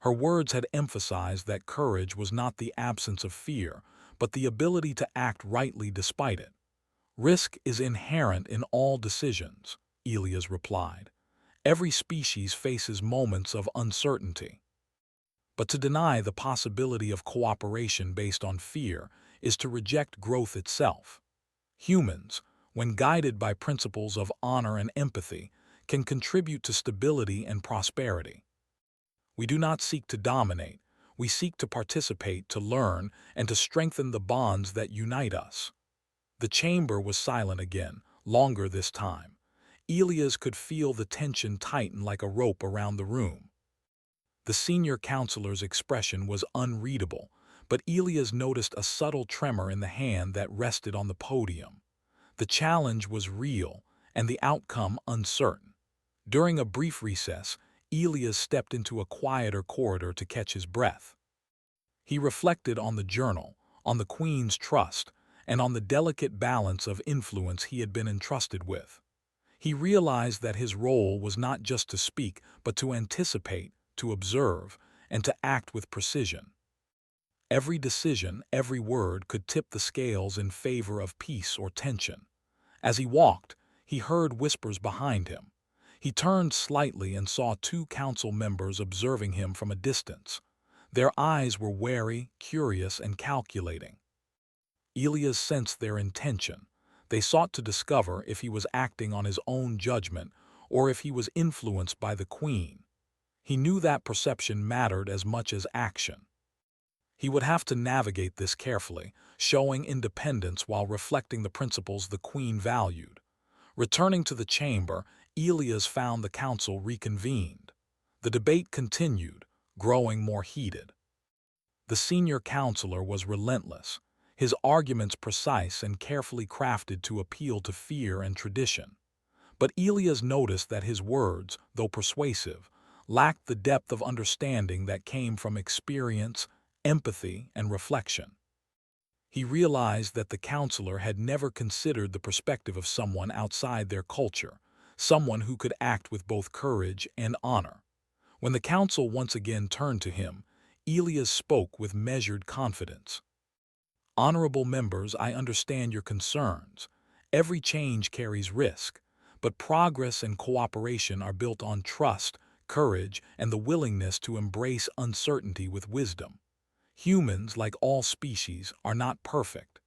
Her words had emphasized that courage was not the absence of fear, but the ability to act rightly despite it. Risk is inherent in all decisions, Elias replied. Every species faces moments of uncertainty. But to deny the possibility of cooperation based on fear is to reject growth itself. Humans, when guided by principles of honor and empathy, can contribute to stability and prosperity. We do not seek to dominate, we seek to participate, to learn, and to strengthen the bonds that unite us. The chamber was silent again, longer this time. Elias could feel the tension tighten like a rope around the room. The senior counselor's expression was unreadable, but Elias noticed a subtle tremor in the hand that rested on the podium. The challenge was real, and the outcome uncertain. During a brief recess, Elias stepped into a quieter corridor to catch his breath. He reflected on the journal, on the Queen's trust, and on the delicate balance of influence he had been entrusted with. He realized that his role was not just to speak, but to anticipate, to observe, and to act with precision. Every decision, every word could tip the scales in favor of peace or tension. As he walked, he heard whispers behind him. He turned slightly and saw two council members observing him from a distance. Their eyes were wary, curious, and calculating. Elias sensed their intention. They sought to discover if he was acting on his own judgment or if he was influenced by the Queen. He knew that perception mattered as much as action. He would have to navigate this carefully, showing independence while reflecting the principles the Queen valued. Returning to the chamber, Elias found the council reconvened. The debate continued, growing more heated. The senior counselor was relentless, his arguments precise and carefully crafted to appeal to fear and tradition. But Elias noticed that his words, though persuasive, lacked the depth of understanding that came from experience, empathy, and reflection. He realized that the counselor had never considered the perspective of someone outside their culture, someone who could act with both courage and honor. When the council once again turned to him, Elias spoke with measured confidence. "Honorable members, I understand your concerns. Every change carries risk, but progress and cooperation are built on trust, courage, and the willingness to embrace uncertainty with wisdom. Humans, like all species, are not perfect,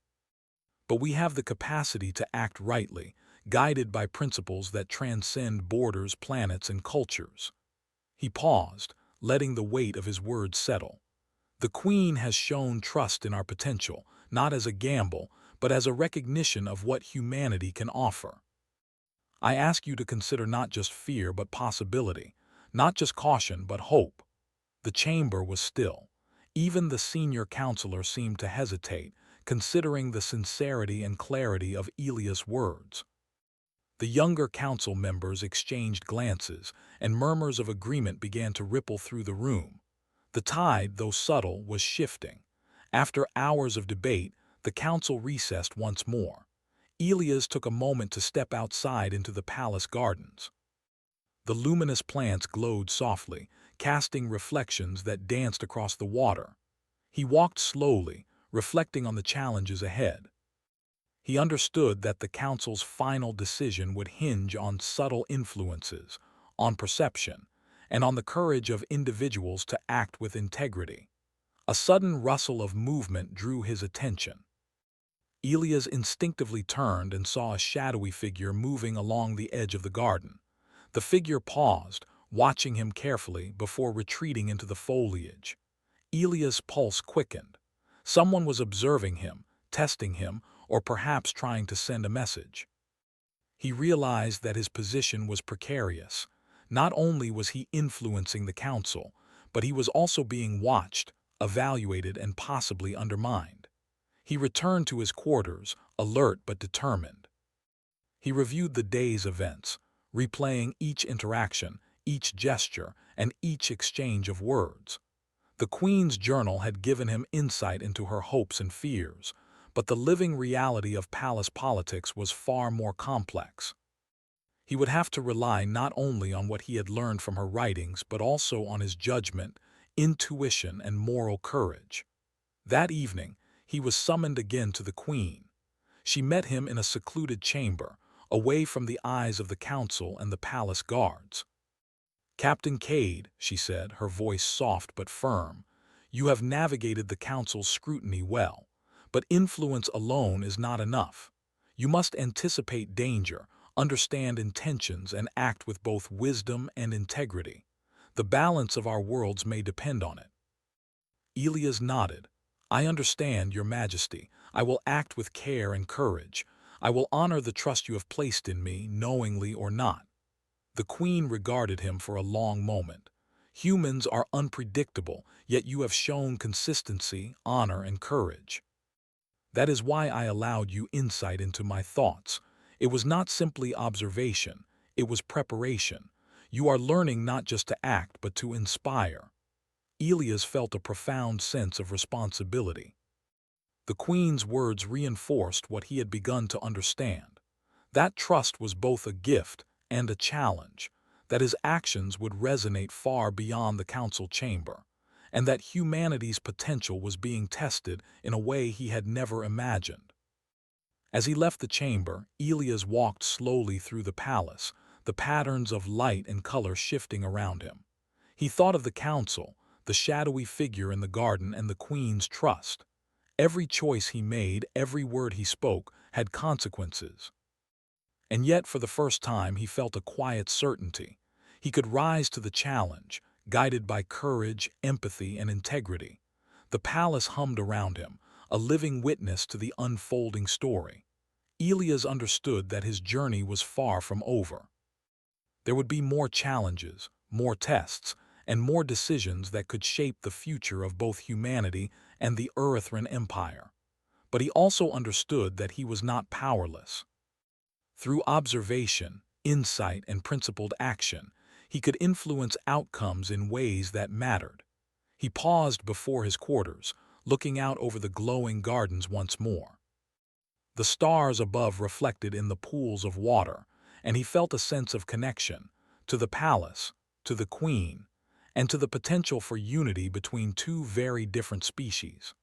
but we have the capacity to act rightly, guided by principles that transcend borders, planets, and cultures." He paused, letting the weight of his words settle. "The Queen has shown trust in our potential, not as a gamble, but as a recognition of what humanity can offer. I ask you to consider not just fear but possibility, not just caution but hope." The chamber was still. Even the senior counselor seemed to hesitate, considering the sincerity and clarity of Elias' words. The younger council members exchanged glances, and murmurs of agreement began to ripple through the room. The tide, though subtle, was shifting. After hours of debate, the council recessed once more. Elias took a moment to step outside into the palace gardens. The luminous plants glowed softly, casting reflections that danced across the water. He walked slowly, reflecting on the challenges ahead. He understood that the council's final decision would hinge on subtle influences, on perception, and on the courage of individuals to act with integrity. A sudden rustle of movement drew his attention. Elias instinctively turned and saw a shadowy figure moving along the edge of the garden. The figure paused, watching him carefully before retreating into the foliage. Elias' pulse quickened. Someone was observing him, testing him, or perhaps trying to send a message. He realized that his position was precarious. Not only was he influencing the council, but he was also being watched, evaluated, and possibly undermined. He returned to his quarters, alert but determined. He reviewed the day's events, replaying each interaction, each gesture, and each exchange of words. The Queen's journal had given him insight into her hopes and fears, but the living reality of palace politics was far more complex. He would have to rely not only on what he had learned from her writings but also on his judgment, intuition, and moral courage. That evening, he was summoned again to the queen. She met him in a secluded chamber, away from the eyes of the council and the palace guards. "Captain Cade," she said, her voice soft but firm, "you have navigated the council's scrutiny well, but influence alone is not enough. You must anticipate danger, understand intentions, and act with both wisdom and integrity. The balance of our worlds may depend on it." Elias nodded. "I understand, Your Majesty. I will act with care and courage. I will honor the trust you have placed in me, knowingly or not." The queen regarded him for a long moment. "Humans are unpredictable, yet you have shown consistency, honor, and courage. That is why I allowed you insight into my thoughts. It was not simply observation, it was preparation. You are learning not just to act, but to inspire." Elias felt a profound sense of responsibility. The queen's words reinforced what he had begun to understand. That trust was both a gift and a challenge, that his actions would resonate far beyond the council chamber, and that humanity's potential was being tested in a way he had never imagined. As he left the chamber, Elias walked slowly through the palace, the patterns of light and color shifting around him. He thought of the council, the shadowy figure in the garden, and the queen's trust. Every choice he made, every word he spoke, had consequences. And yet, for the first time, he felt a quiet certainty. He could rise to the challenge, guided by courage, empathy, and integrity. The palace hummed around him, a living witness to the unfolding story. Elias understood that his journey was far from over. There would be more challenges, more tests, and more decisions that could shape the future of both humanity and the Earthran Empire. But he also understood that he was not powerless. Through observation, insight, and principled action, he could influence outcomes in ways that mattered. He paused before his quarters, looking out over the glowing gardens once more. The stars above reflected in the pools of water, and he felt a sense of connection to the palace, to the queen, and to the potential for unity between two very different species.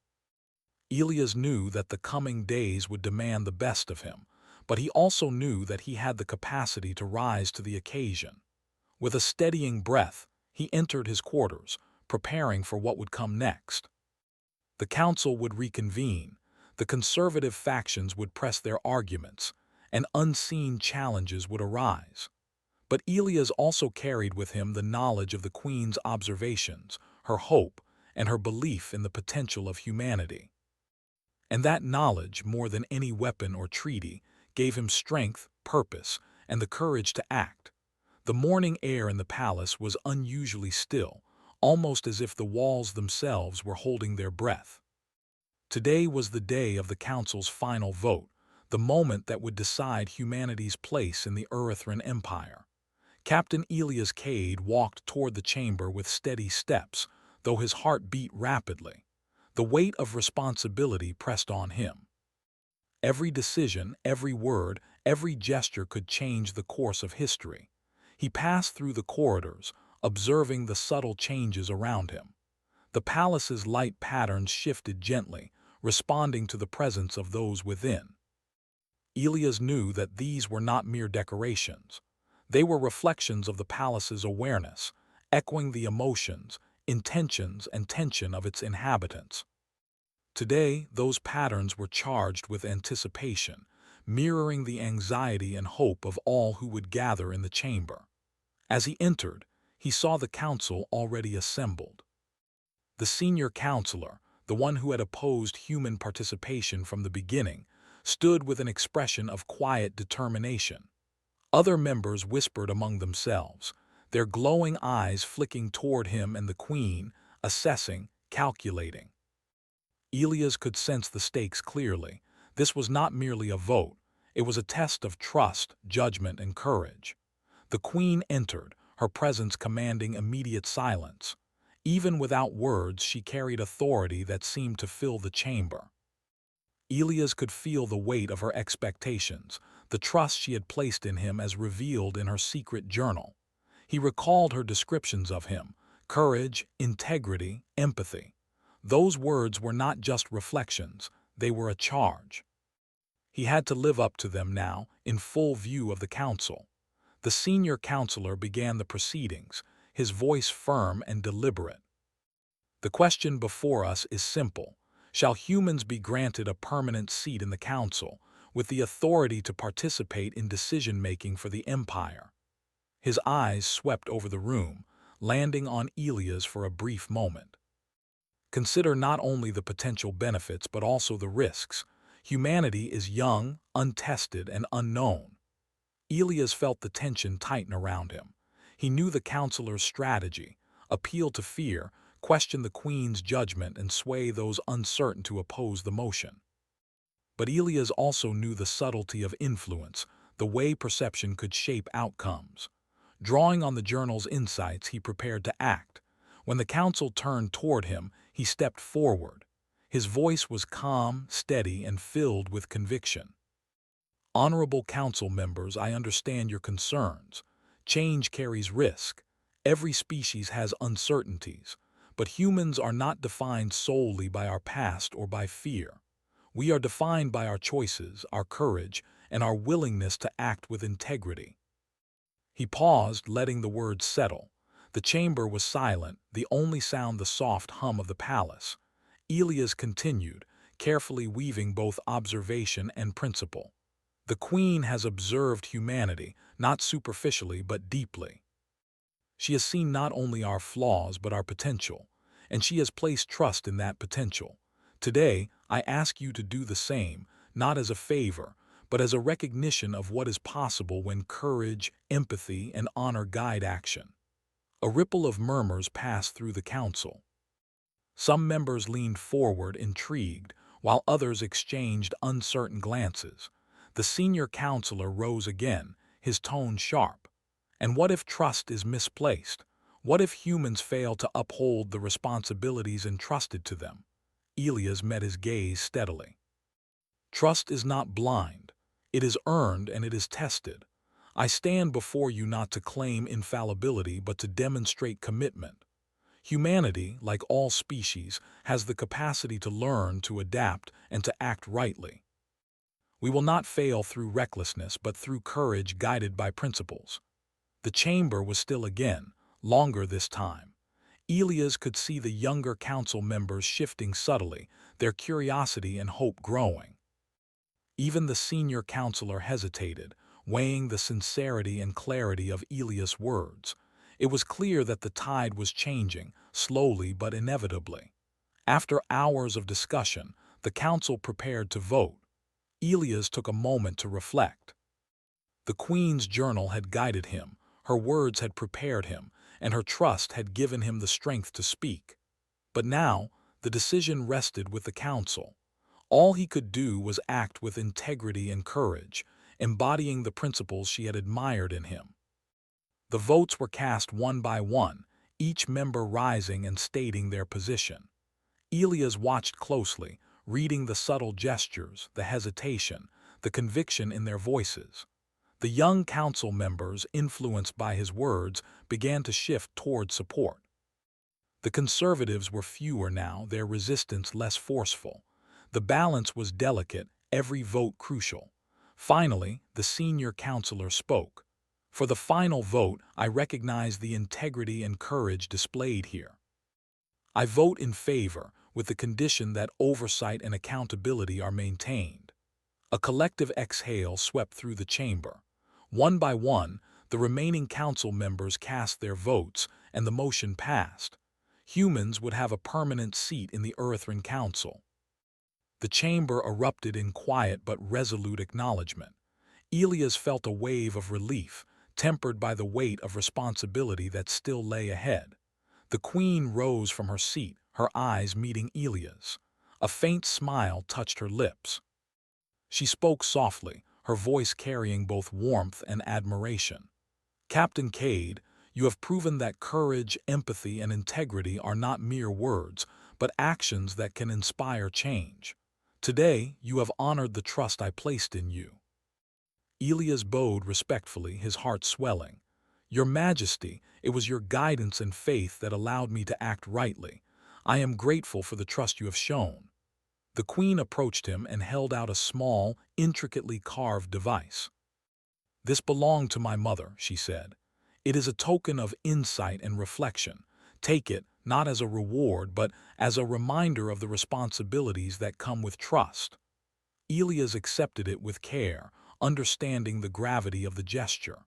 Elias knew that the coming days would demand the best of him, but he also knew that he had the capacity to rise to the occasion. With a steadying breath, he entered his quarters, preparing for what would come next. The council would reconvene, the conservative factions would press their arguments, and unseen challenges would arise. But Elias also carried with him the knowledge of the queen's observations, her hope, and her belief in the potential of humanity. And that knowledge, more than any weapon or treaty, gave him strength, purpose, and the courage to act. The morning air in the palace was unusually still, almost as if the walls themselves were holding their breath. Today was the day of the council's final vote, the moment that would decide humanity's place in the Earthran Empire. Captain Elias Cade walked toward the chamber with steady steps, though his heart beat rapidly. The weight of responsibility pressed on him. Every decision, every word, every gesture could change the course of history. He passed through the corridors, observing the subtle changes around him. The palace's light patterns shifted gently, responding to the presence of those within. Elias knew that these were not mere decorations. They were reflections of the palace's awareness, echoing the emotions, intentions, and tension of its inhabitants. Today, those patterns were charged with anticipation, mirroring the anxiety and hope of all who would gather in the chamber. As he entered, he saw the council already assembled. The senior counselor, the one who had opposed human participation from the beginning, stood with an expression of quiet determination. Other members whispered among themselves, their glowing eyes flicking toward him and the queen, assessing, calculating. Elias could sense the stakes clearly. This was not merely a vote, it was a test of trust, judgment, and courage. The queen entered, her presence commanding immediate silence. Even without words, she carried authority that seemed to fill the chamber. Elias could feel the weight of her expectations, the trust she had placed in him as revealed in her secret journal. He recalled her descriptions of him, Courage, integrity, empathy. Those words were not just reflections, they were a charge. He had to live up to them now, in full view of the council. The senior counselor began the proceedings, his voice firm and deliberate. The question before us is simple. Shall humans be granted a permanent seat in the council, with the authority to participate in decision-making for the Empire? His eyes swept over the room, landing on Elias for a brief moment. Consider not only the potential benefits but also the risks. Humanity is young, untested, and unknown. Elias felt the tension tighten around him. He knew the counselor's strategy: appeal to fear, question the queen's judgment, and sway those uncertain to oppose the motion. But Elias also knew the subtlety of influence, the way perception could shape outcomes. Drawing on the journal's insights, he prepared to act. When the council turned toward him, he stepped forward. His voice was calm, steady, and filled with conviction. Honorable council members, I understand your concerns. Change carries risk. Every species has uncertainties, but humans are not defined solely by our past or by fear. We are defined by our choices, our courage, and our willingness to act with integrity. He paused, letting the words settle. The chamber was silent, the only sound the soft hum of the palace. Elias continued, carefully weaving both observation and principle. The Queen has observed humanity, not superficially but deeply. She has seen not only our flaws but our potential, and she has placed trust in that potential. Today, I ask you to do the same, not as a favor, but as a recognition of what is possible when courage, empathy, and honor guide action. A ripple of murmurs passed through the council. Some members leaned forward, intrigued, while others exchanged uncertain glances. The senior counselor rose again, his tone sharp. And what if trust is misplaced? What if humans fail to uphold the responsibilities entrusted to them? Elias met his gaze steadily. Trust is not blind. It is earned and it is tested. I stand before you not to claim infallibility but to demonstrate commitment. Humanity, like all species, has the capacity to learn, to adapt, and to act rightly. We will not fail through recklessness but through courage guided by principles. The chamber was still again, longer this time. Elias could see the younger council members shifting subtly, their curiosity and hope growing. Even the senior counselor hesitated, weighing the sincerity and clarity of Elias' words. It was clear that the tide was changing, slowly but inevitably. After hours of discussion, the council prepared to vote. Elias took a moment to reflect. The Queen's journal had guided him, her words had prepared him, and her trust had given him the strength to speak. But now, the decision rested with the council. All he could do was act with integrity and courage, embodying the principles she had admired in him. The votes were cast one by one, each member rising and stating their position. Elias watched closely, reading the subtle gestures, the hesitation, the conviction in their voices. The young council members, influenced by his words, began to shift toward support. The conservatives were fewer now, their resistance less forceful. The balance was delicate, every vote crucial. Finally, the senior counselor spoke. For the final vote, I recognize the integrity and courage displayed here. I vote in favor, with the condition that oversight and accountability are maintained. A collective exhale swept through the chamber. One by one, the remaining council members cast their votes, and the motion passed. Humans would have a permanent seat in the Earthrin Council. The chamber erupted in quiet but resolute acknowledgement. Elias felt a wave of relief, tempered by the weight of responsibility that still lay ahead. The Queen rose from her seat, her eyes meeting Elias. A faint smile touched her lips. She spoke softly, her voice carrying both warmth and admiration. Captain Cade, you have proven that courage, empathy, and integrity are not mere words, but actions that can inspire change. Today, you have honored the trust I placed in you. Elias bowed respectfully, his heart swelling. "Your Majesty, it was your guidance and faith that allowed me to act rightly. I am grateful for the trust you have shown." The queen approached him and held out a small, intricately carved device. "This belonged to my mother," she said. "It is a token of insight and reflection. Take it, not as a reward, but as a reminder of the responsibilities that come with trust." Elias accepted it with care, understanding the gravity of the gesture.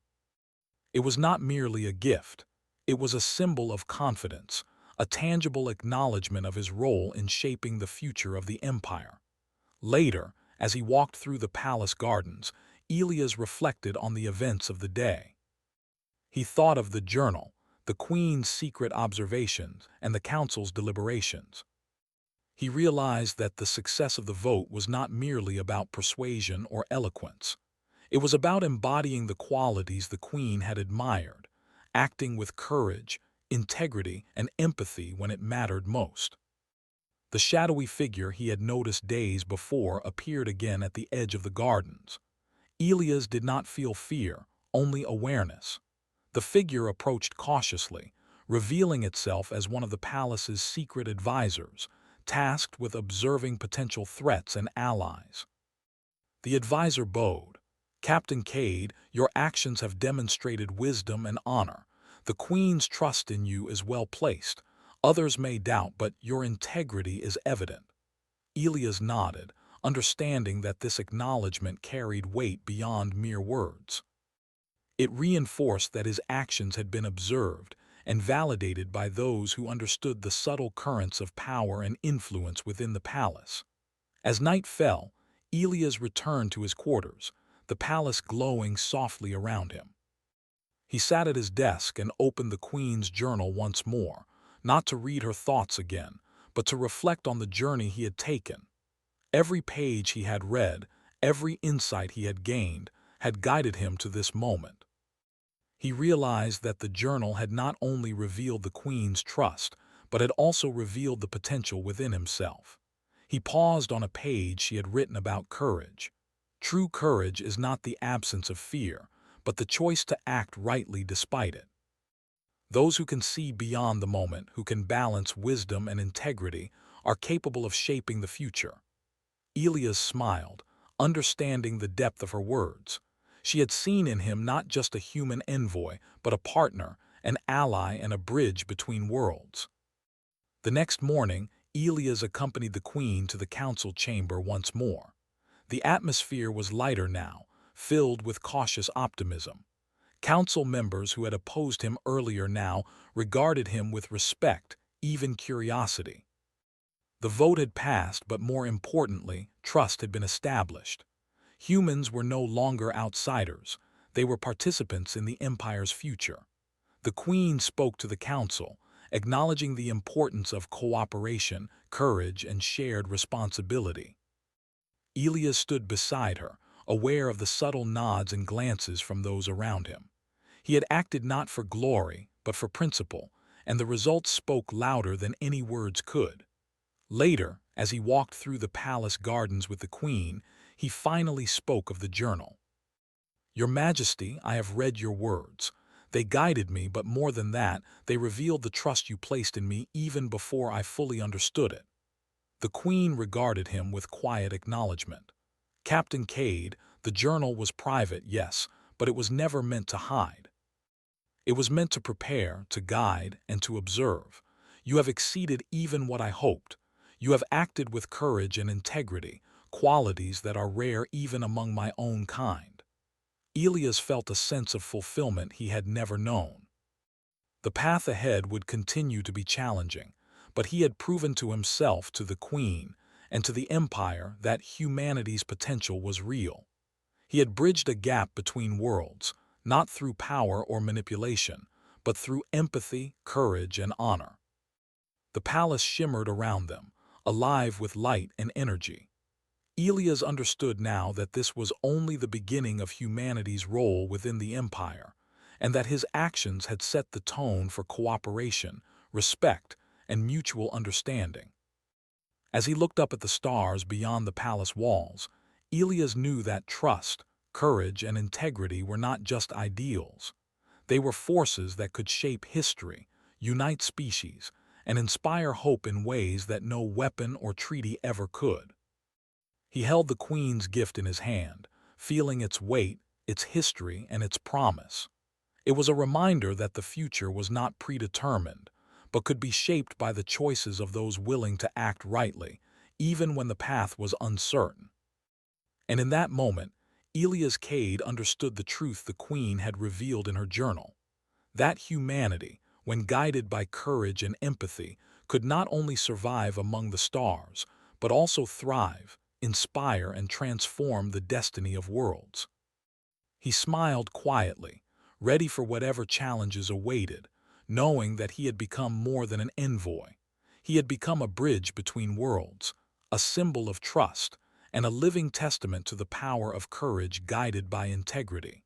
It was not merely a gift. It was a symbol of confidence, a tangible acknowledgement of his role in shaping the future of the empire. Later, as he walked through the palace gardens, Elias reflected on the events of the day. He thought of the journal, the queen's secret observations, and the council's deliberations. He realized that the success of the vote was not merely about persuasion or eloquence. It was about embodying the qualities the queen had admired, acting with courage, integrity, and empathy when it mattered most. The shadowy figure he had noticed days before appeared again at the edge of the gardens. Elias did not feel fear, only awareness. The figure approached cautiously, revealing itself as one of the palace's secret advisors, tasked with observing potential threats and allies. The advisor bowed. "Captain Cade, your actions have demonstrated wisdom and honor. The Queen's trust in you is well placed. Others may doubt, but your integrity is evident." Elias nodded, understanding that this acknowledgement carried weight beyond mere words. It reinforced that his actions had been observed and validated by those who understood the subtle currents of power and influence within the palace. As night fell, Elias returned to his quarters, the palace glowing softly around him. He sat at his desk and opened the Queen's journal once more, not to read her thoughts again, but to reflect on the journey he had taken. Every page he had read, every insight he had gained, had guided him to this moment. He realized that the journal had not only revealed the Queen's trust, but had also revealed the potential within himself. He paused on a page she had written about courage. "True courage is not the absence of fear, but the choice to act rightly despite it." Those who can see beyond the moment, who can balance wisdom and integrity, are capable of shaping the future. Elias smiled, understanding the depth of her words. She had seen in him not just a human envoy, but a partner, an ally, and a bridge between worlds. The next morning, Elias accompanied the Queen to the council chamber once more. The atmosphere was lighter now, filled with cautious optimism. Council members who had opposed him earlier now regarded him with respect, even curiosity. The vote had passed, but more importantly, trust had been established. Humans were no longer outsiders. They were participants in the Empire's future. The Queen spoke to the council, acknowledging the importance of cooperation, courage, and shared responsibility. Elias stood beside her, aware of the subtle nods and glances from those around him. He had acted not for glory, but for principle, and the results spoke louder than any words could. Later, as he walked through the palace gardens with the Queen, he finally spoke of the journal. "Your Majesty, I have read your words. They guided me, but more than that, they revealed the trust you placed in me even before I fully understood it." The Queen regarded him with quiet acknowledgement. "Captain Cade, the journal was private, yes, but it was never meant to hide. It was meant to prepare, to guide, and to observe. You have exceeded even what I hoped. You have acted with courage and integrity, qualities that are rare even among my own kind." Elias felt a sense of fulfillment he had never known. The path ahead would continue to be challenging, but he had proven to himself, to the Queen, and to the Empire that humanity's potential was real. He had bridged a gap between worlds, not through power or manipulation, but through empathy, courage, and honor. The palace shimmered around them, alive with light and energy. Elias understood now that this was only the beginning of humanity's role within the Empire, and that his actions had set the tone for cooperation, respect, and mutual understanding. As he looked up at the stars beyond the palace walls, Elias knew that trust, courage, and integrity were not just ideals. They were forces that could shape history, unite species, and inspire hope in ways that no weapon or treaty ever could. He held the Queen's gift in his hand, feeling its weight, its history, and its promise. It was a reminder that the future was not predetermined, but could be shaped by the choices of those willing to act rightly, even when the path was uncertain. And in that moment, Elias Cade understood the truth the Queen had revealed in her journal. That humanity, when guided by courage and empathy, could not only survive among the stars, but also thrive, inspire, and transform the destiny of worlds. He smiled quietly, ready for whatever challenges awaited, knowing that he had become more than an envoy. He had become a bridge between worlds, a symbol of trust, and a living testament to the power of courage guided by integrity.